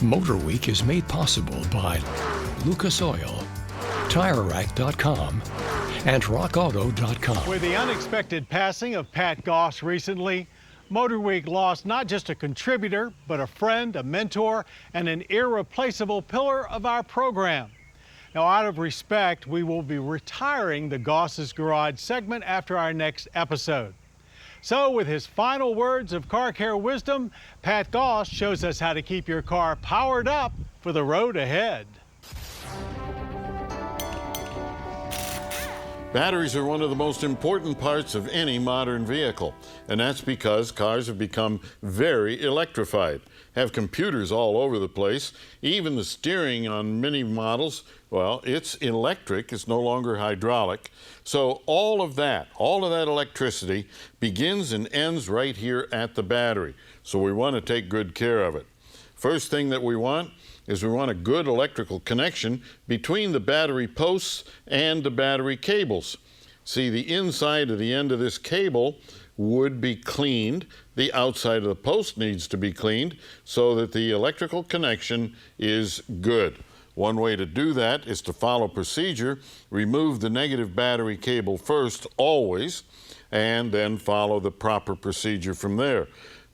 MotorWeek is made possible by Lucas Oil, TireRack.com, and RockAuto.com. With the unexpected passing of Pat Goss recently, MotorWeek lost not just a contributor, but a friend, a mentor, and an irreplaceable pillar of our program. Now, out of respect, we will be retiring the Goss Garage segment after our next episode. So, with his final words of car care wisdom, Pat Goss shows us how to keep your car powered up for the road ahead. Batteries are one of the most important parts of any modern vehicle, and that's because cars have become very electrified, have computers all over the place. Even the steering on many models, well, it's electric, it's no longer hydraulic. So all of that electricity begins and ends right here at the battery. So we want to take good care of it. First thing that we want is we want a good electrical connection between the battery posts and the battery cables. See, the inside of the end of this cable would be cleaned. The outside of the post needs to be cleaned so that the electrical connection is good. One way to do that is to follow procedure. Remove the negative battery cable first, always, and then follow the proper procedure from there.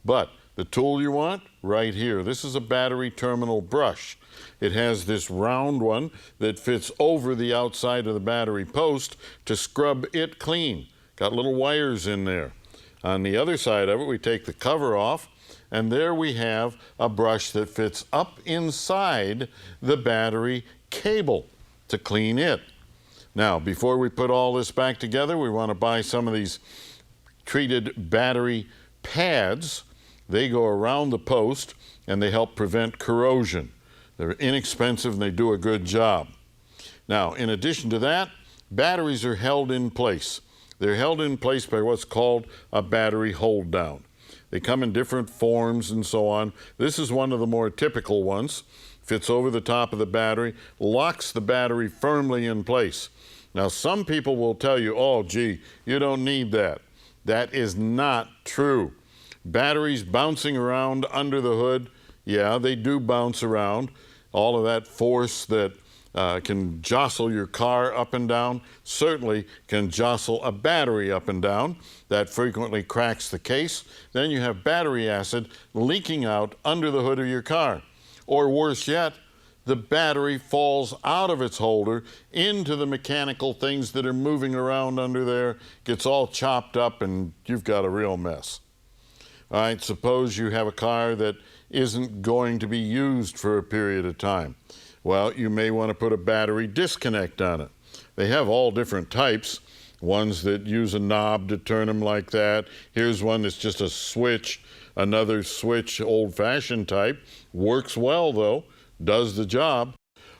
But the tool you want, right here. This is a battery terminal brush. It has this round one that fits over the outside of the battery post to scrub it clean. Got little wires in there. On the other side of it, we take the cover off, and there we have a brush that fits up inside the battery cable to clean it. Now, before we put all this back together, we want to buy some of these treated battery pads. They go around the post and they help prevent corrosion. They're inexpensive and they do a good job. Now, in addition to that, batteries are held in place. They're held in place by what's called a battery hold down. They come in different forms and so on. This is one of the more typical ones. Fits over the top of the battery, locks the battery firmly in place. Now, some people will tell you, oh, gee, you don't need that. That is not true. Batteries bouncing around under the hood, yeah, they do bounce around. All of that force that can jostle your car up and down certainly can jostle a battery up and down. That frequently cracks the case. Then you have battery acid leaking out under the hood of your car. Or worse yet, the battery falls out of its holder into the mechanical things that are moving around under there, gets all chopped up, and you've got a real mess. All right, suppose you have a car that isn't going to be used for a period of time. Well, you may want to put a battery disconnect on it. They have all different types. Ones that use a knob to turn them like that. Here's one that's just a switch. Another switch, old-fashioned type. Works well, though. Does the job.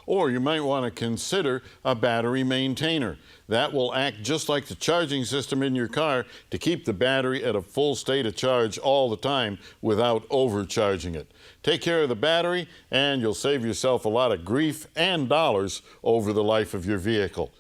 Or you might want to consider a battery maintainer. That will act just like the charging system in your car to keep the battery at a full state of charge all the time without overcharging it. Take care of the battery and you'll save yourself a lot of grief and dollars over the life of your vehicle.